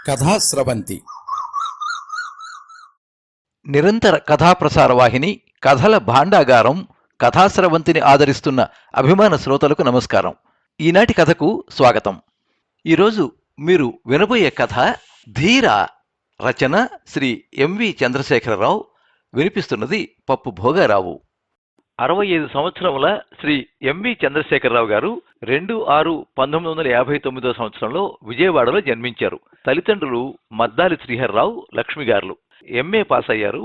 కథాస్రవంతి నిరంతర కథాప్రసార వాహిని కథల భాండాగారం కథాస్రవంతిని ఆదరిస్తున్న అభిమాన శ్రోతలకు నమస్కారం. ఈనాటి కథకు స్వాగతం. ఈరోజు మీరు వినబోయే కథ ధీర. రచన శ్రీ ఎంవి చంద్రశేఖరరావు. వినిపిస్తున్నది పప్పు భోగారావు. 65 సంవత్సరముల శ్రీ ఎంవి చంద్రశేఖరరావు గారు 2/6/1959 సంవత్సరంలో విజయవాడలో జన్మించారు. తల్లిదండ్రులు మద్దాలి శ్రీహర్రావు, లక్ష్మి గారు. ఎంఏ పాస్ అయ్యారు.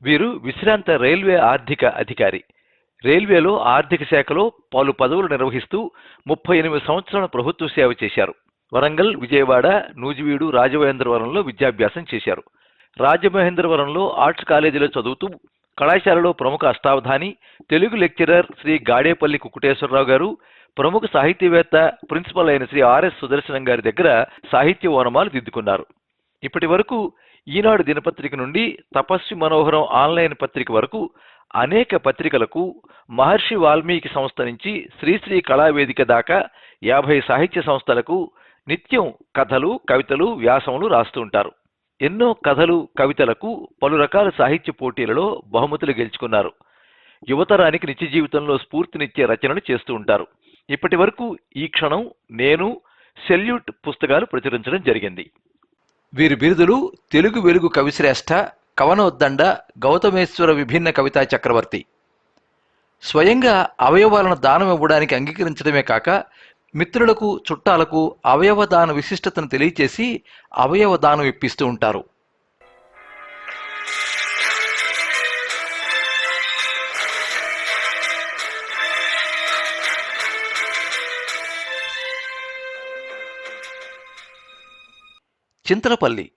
వీరు విశ్రాంత రైల్వే ఆర్థిక అధికారి. రైల్వేలో ఆర్థిక శాఖలో పలు పదవులు నిర్వహిస్తూ 38 సంవత్సరాల ప్రభుత్వ సేవ చేశారు. వరంగల్, విజయవాడ, నూజివీడు, రాజమహేంద్రవరంలో విద్యాభ్యాసం చేశారు. రాజమహేంద్రవరంలో ఆర్ట్స్ కాలేజీలో చదువుతూ కళాశాలలో ప్రముఖ అష్టావధాని, తెలుగు లెక్చరర్ శ్రీ గాడేపల్లి కుకుటేశ్వరరావు గారు, ప్రముఖ సాహితీవేత్త ప్రిన్సిపల్ అయిన శ్రీ ఆర్ఎస్ సుదర్శనం గారి దగ్గర సాహిత్య ఓనమాలు దిద్దుకున్నారు. ఇప్పటి వరకు ఈనాడు దినపత్రిక నుండి తపస్వి మనోహరం ఆన్లైన్ పత్రిక వరకు అనేక పత్రికలకు, మహర్షి వాల్మీకి సంస్థ నుంచి శ్రీశ్రీ కళావేదిక దాకా 50 సాహిత్య సంస్థలకు నిత్యం కథలు, కవితలు, వ్యాసములు రాస్తూ ఉంటారు. ఎన్నో కథలు, కవితలకు పలు రకాల సాహిత్య పోటీలలో బహుమతులు గెలుచుకున్నారు. యువతరానికి నిత్య జీవితంలో స్ఫూర్తినిచ్చే రచనలు చేస్తూ ఉంటారు. ఇప్పటి వరకు ఈ క్షణం, నేను, సెల్యూట్ పుస్తకాలు ప్రచురించడం జరిగింది. వీరి బిరుదులు తెలుగు వెలుగు కవిశ్రేష్ఠ, కవనోద్దండ, గౌతమేశ్వర విభిన్న కవితా చక్రవర్తి. స్వయంగా అవయవాలను దానం ఇవ్వడానికి అంగీకరించడమే కాక మిత్రులకు, చుట్టాలకు అవయవదాన విశిష్టతను తెలియచేసి అవయవదానం ఇప్పిస్తూ ఉంటారు. చింతలపల్లి,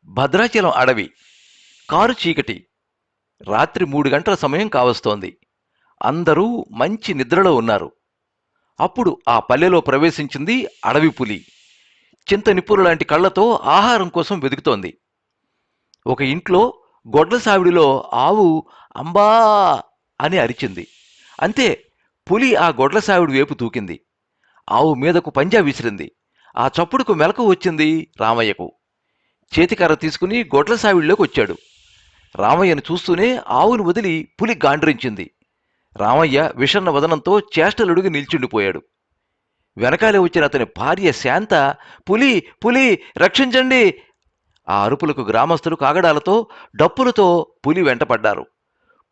భద్రాచలం అడవి. కారు చీకటి. రాత్రి 3 గంటల సమయం కావస్తోంది. అందరూ మంచి నిద్రలో ఉన్నారు. అప్పుడు ఆ పల్లెలో ప్రవేశించింది అడవి పులి. చింత నిప్పులు లాంటి కళ్లతో ఆహారం కోసం వెతుకుతోంది. ఒక ఇంట్లో గొడ్ల సావిడిలో ఆవు అంబా అని అరిచింది. అంతే, పులి ఆ గొడ్ల సావిడి వైపు దూకింది. ఆవు మీదకు పంజా విసిరింది. ఆ చప్పుడుకు మెలకు వచ్చింది రామయ్యకు. చేతికర్ర తీసుకుని గొడ్ల సావిడిలోకి వచ్చాడు. రామయ్యను చూస్తూనే ఆవును వదిలి పులి గాండ్రించింది. రామయ్య విషన్న వదనంతో చేష్టలుడిగి నిల్చుండిపోయాడు. వెనకాలే వచ్చిన అతని భార్య శాంత, పులి పులి రక్షించండి! ఆ అరుపులకు గ్రామస్తులు కాగడాలతో, డప్పులతో పులి వెంటపడ్డారు.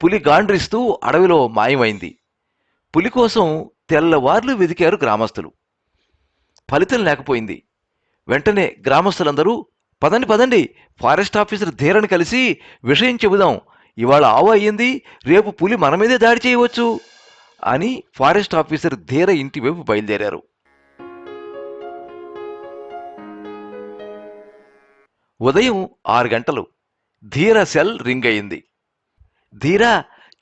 పులి గాండ్రిస్తూ అడవిలో మాయమైంది. పులి కోసం తెల్లవార్లు వెదికారు గ్రామస్తులు. ఫలితం లేకపోయింది. వెంటనే గ్రామస్తులందరూ, పదండి పదండి, ఫారెస్ట్ ఆఫీసర్ ధీరని కలిసి విషయం చెబుదాం, ఇవాళ ఆవు అయ్యింది, రేపు పులి మన మీదే దాడి చేయవచ్చు అని ఫారెస్ట్ ఆఫీసర్ ధీర ఇంటి వైపు బయలుదేరారు. ఉదయం 6 గంటలు. ధీర సెల్ రింగ్ అయింది. ధీరా,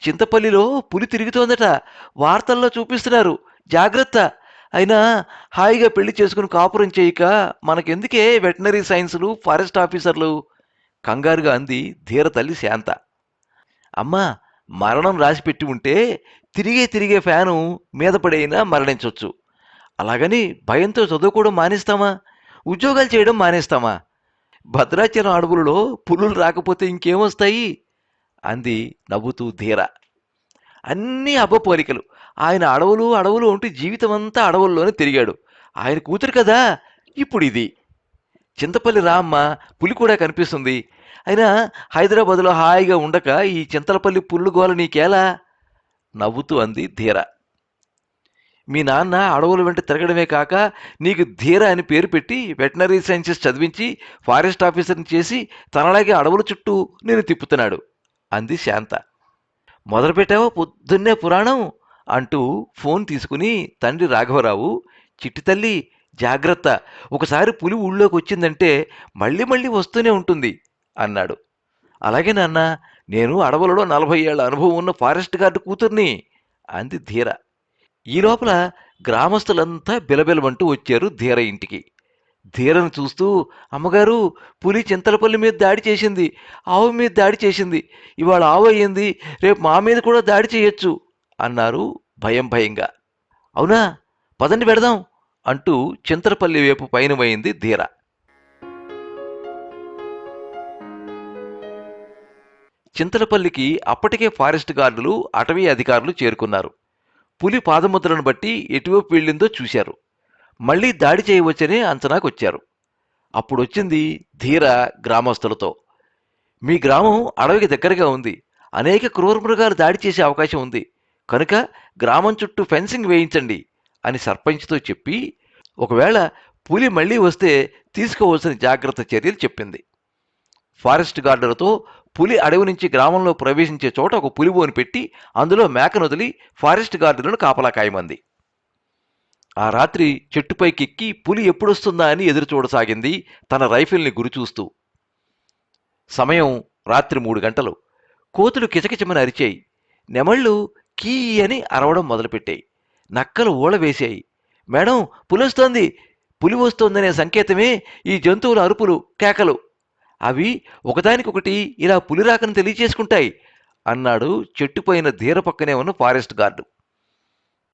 చింతపల్లిలో పులి తిరుగుతోందట, వార్తల్లో చూపిస్తున్నారు, జాగ్రత్త. అయినా హాయిగా పెళ్లి చేసుకుని కాపురం చేయక మనకెందుకే వెటనరీ సైన్సులు, ఫారెస్ట్ ఆఫీసర్లు? కంగారుగా అంది ధీర తల్లి శాంత. అమ్మా, మరణం రాసిపెట్టి ఉంటే తిరిగే ఫ్యాను మీద పడైనా మరణించవచ్చు. అలాగని భయంతో చదువుకోవడం మానేస్తామా? ఉద్యోగాలు చేయడం మానేస్తామా? భద్రాచలం అడవులలో పులులు రాకపోతే ఇంకేమొస్తాయి? అంది నవ్వుతూ ధీర. అన్నీ అబ్బపోలికలు. ఆయన అడవులు అడవులు ఉంటూ జీవితమంతా అడవుల్లోనే తిరిగాడు. ఆయన కూతురు కదా ఇప్పుడు ఇది. చింతపల్లి రామ్మ, పులి కూడా కనిపిస్తుంది. అయినా హైదరాబాదులో హాయిగా ఉండక ఈ చింతలపల్లి పుల్లు గోల నీకేలా? నవ్వుతూ అంది ధీర. మీ నాన్న అడవుల వెంట తిరగడమే కాక నీకు ధీర అని పేరు పెట్టి వెటనరీ సైన్సెస్ చదివించి ఫారెస్ట్ ఆఫీసర్ని చేసి తనలాగే అడవుల చుట్టూ నేను తిప్పుతున్నాడు అంది శాంత. మొదలుపెట్టావో పొద్దున్నే పురాణం అంటూ ఫోన్ తీసుకుని తండ్రి రాఘవరావు, చిట్టి తల్లి జాగ్రత్త, ఒకసారి పులి ఊళ్ళోకి వచ్చిందంటే మళ్ళీ మళ్ళీ వస్తూనే ఉంటుంది అన్నాడు. అలాగే నాన్న, నేను అడవులలో 40 ఏళ్ల అనుభవం ఉన్న ఫారెస్ట్ గార్డు కూతుర్ని అంది ధీర. ఈ లోపల గ్రామస్తులంతా బిలబిలమంటూ వచ్చారు ధీర ఇంటికి. ధీరను చూస్తూ, అమ్మగారు, పులి చింతలపల్లి మీద దాడి చేసింది, ఆవు మీద దాడి చేసింది, ఇవాళ ఆవు అయ్యింది, రేపు మా మీద కూడా దాడి చేయొచ్చు అన్నారు భయంగా. అవునా, పదండి పెడదాం అంటూ చింతలపల్లి వైపు పయనమైంది ధీర. చింతలపల్లికి అప్పటికే ఫారెస్ట్ గార్డులు అటవీ అధికారులు చేరుకున్నారు. పులి పాదముద్రను బట్టి ఎటువైపు వెళ్ళిందో చూశారు. మళ్లీ దాడి చేయవచ్చని అంచనాకొచ్చారు. అప్పుడొచ్చింది ధీర గ్రామస్తులతో, మీ గ్రామం అడవికి దగ్గరగా ఉంది, అనేక క్రూరమృగాలు దాడి చేసే అవకాశం ఉంది, కనుక గ్రామం చుట్టూ ఫెన్సింగ్ వేయించండి అని సర్పంచ్తో చెప్పి, ఒకవేళ పులి మళ్లీ వస్తే తీసుకోవాల్సిన జాగ్రత్త చర్యలు చెప్పింది. ఫారెస్ట్ గార్డులతో పులి అడవి నుంచి గ్రామంలో ప్రవేశించే చోట ఒక పులిబోను పెట్టి అందులో మేకను వదిలి ఫారెస్ట్ గార్డులను కాపలా కాయమంది. ఆ రాత్రి చెట్టుపైకెక్కి పులి ఎప్పుడొస్తుందా అని ఎదురు చూడసాగింది తన రైఫిల్ని గురిచూస్తూ. సమయం రాత్రి 3 గంటలు. కోతులు కిచకిచమని అరిచాయి. నెమళ్ళు కీ అని అరవడం మొదలుపెట్టాయి. నక్కలు ఊళ వేశాయి. మేడం, పులొస్తోంది, పులి వస్తోందనే సంకేతమే ఈ జంతువుల అరుపులు, కేకలు. అవి ఒకదానికొకటి ఇలా పులిరాకను తెలియచేసుకుంటాయి అన్నాడు చెట్టుపైన ధీర పక్కనే ఉన్న ఫారెస్ట్ గార్డు.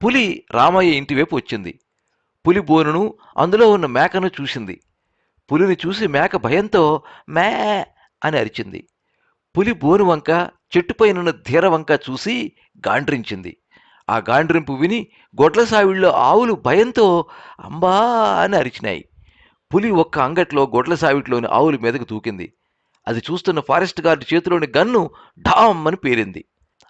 పులి రామయ్య ఇంటివైపు వచ్చింది. పులి బోనును, అందులో ఉన్న మేకను చూసింది. పులిని చూసి మేక భయంతో మే అని అరిచింది. పులి బోను వంక, చెట్టుపైనున్న ధీర వంక చూసి గాండ్రించింది. ఆ గాండ్రింపు విని గొడ్ల సావిళ్ళలో ఆవులు భయంతో అంబా అని అరిచినాయి. పులి ఒక్క అంగట్లో గొడ్ల సావిట్లోని ఆవుల మీదకు దూకింది. అది చూస్తున్న ఫారెస్ట్ గార్డు చేతిలోని గన్ను ఢామ్ అని పేరింది.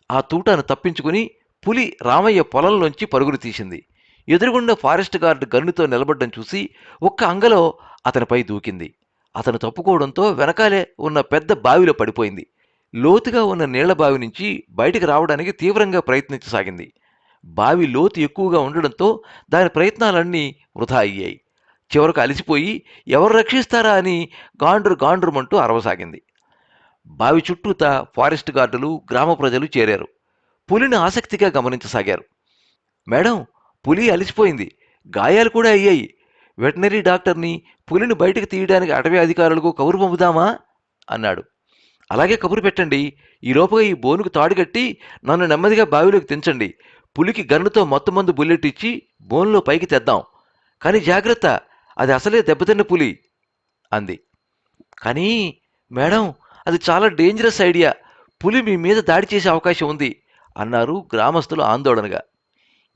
ఆ తూటాను తప్పించుకుని పులి రామయ్య పొలంలోంచి పరుగులు తీసింది. ఎదురుగుండా ఫారెస్ట్ గార్డు గన్నుతో నిలబడ్డం చూసి ఒక్క అంగలో అతనిపై దూకింది. అతను తప్పుకోవడంతో వెనకాలే ఉన్న పెద్ద బావిలో పడిపోయింది. లోతుగా ఉన్న నీళ్ల బావి నుంచి బయటికి రావడానికి తీవ్రంగా ప్రయత్నించసాగింది. బావి లోతు ఎక్కువగా ఉండడంతో దాని ప్రయత్నాలన్నీ వృధా అయ్యాయి. చివరకు అలసిపోయి ఎవరు రక్షిస్తారా అని గాండ్రుమంటూ అరవసాగింది. బావి చుట్టూతా ఫారెస్ట్ గార్డులు, గ్రామ ప్రజలు చేరారు. పులిని ఆసక్తిగా గమనించసాగారు. మేడం, పులి అలసిపోయింది, గాయాలు కూడా అయ్యాయి. వెటనరీ డాక్టర్ని, పులిని బయటకు తీయడానికి అటవీ అధికారులకు కబురు పంపుదామా అన్నాడు. అలాగే కబురు పెట్టండి. ఈలోపుగా ఈ బోనుకు తాడు కట్టి నన్ను నెమ్మదిగా బావిలోకి దించండి. పులికి గన్నుతో మొత్తమందు బుల్లెట్ ఇచ్చి బోన్లో పైకి తెద్దాం. కానీ జాగ్రత్త, అది అసలే దెబ్బతిన్న పులి అంది. కానీ మేడం, అది చాలా డేంజరస్ ఐడియా. పులి మీ మీద దాడి చేసే అవకాశం ఉంది అన్నారు గ్రామస్తులు ఆందోళనగా.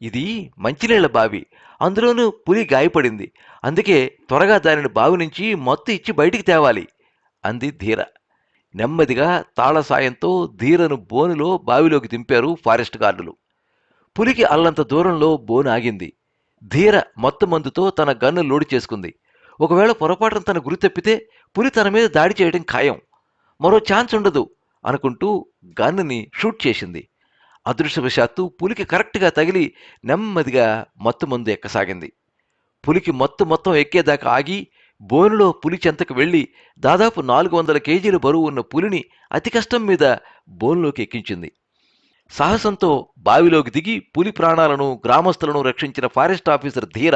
ఇది మంచినీళ్ల బావి, అందులోనూ పులి గాయపడింది. అందుకే త్వరగా దానిని బావి నుంచి మత్తు ఇచ్చి బయటికి తేవాలి అంది ధీర. నెమ్మదిగా తాళ సాయంతో ధీరను బోనులో బావిలోకి దింపారు ఫారెస్ట్ గార్డులు. పులికి అల్లంత దూరంలో బోను ఆగింది. ధీర మత్తు మందుతో తన గన్ను లోడు చేసుకుంది. ఒకవేళ పొరపాటున తన గురి తప్పితే పులి తన మీద దాడి చేయడం ఖాయం, మరో ఛాన్స్ ఉండదు అనుకుంటూ గన్నుని షూట్ చేసింది. అదృష్టవశాత్తు పులికి కరెక్ట్గా తగిలి నెమ్మదిగా మత్తు మందు ఎక్కసాగింది. పులికి మత్తు మొత్తం ఎక్కేదాకా ఆగి బోనులో పులి చెంతకు వెళ్లి దాదాపు 400 కేజీల బరువు ఉన్న పులిని అతి కష్టం మీద బోనులోకి ఎక్కించింది. సాహసంతో బావిలోకి దిగి పులి ప్రాణాలను, గ్రామస్తులను రక్షించిన ఫారెస్ట్ ఆఫీసర్ ధీర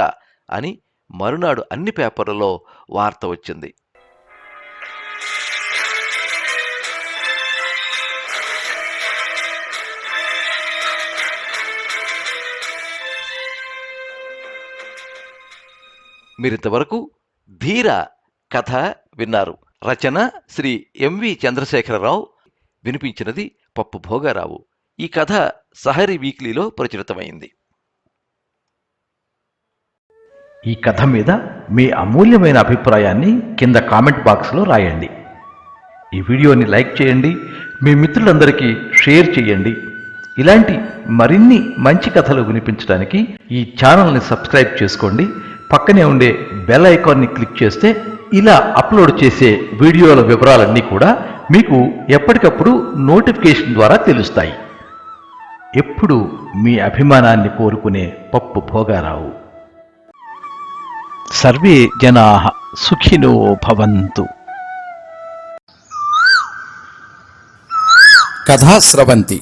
అని మరునాడు అన్ని పేపర్లలో వార్త వచ్చింది. మీరింతవరకు ధీర కథ విన్నారు. రచన శ్రీ ఎంవి చంద్రశేఖరరావు, వినిపించినది పప్పు భోగారావు. ఈ కథ సహరి వీక్లీలో ప్రచురితమైంది. ఈ కథ మీద మీ అమూల్యమైన అభిప్రాయాన్ని కింద కామెంట్ బాక్స్లో రాయండి. ఈ వీడియోని లైక్ చేయండి, మీ మిత్రులందరికీ షేర్ చేయండి. ఇలాంటి మరిన్ని మంచి కథలు వినిపించడానికి ఈ ఛానల్ని సబ్స్క్రైబ్ చేసుకోండి. పక్కనే ఉండే బెల్ ఐకాన్ని క్లిక్ చేస్తే ఇలా అప్లోడ్ చేసే వీడియోల వివరాలన్నీ కూడా మీకు ఎప్పటికప్పుడు నోటిఫికేషన్ ద్వారా తెలుస్తాయి. ఎప్పుడు మీ అభిమానాన్ని కోరుకునే పప్పు భోగారావు. సర్వే జనాః సుఖినో భవంతు. కథా స్రవంతి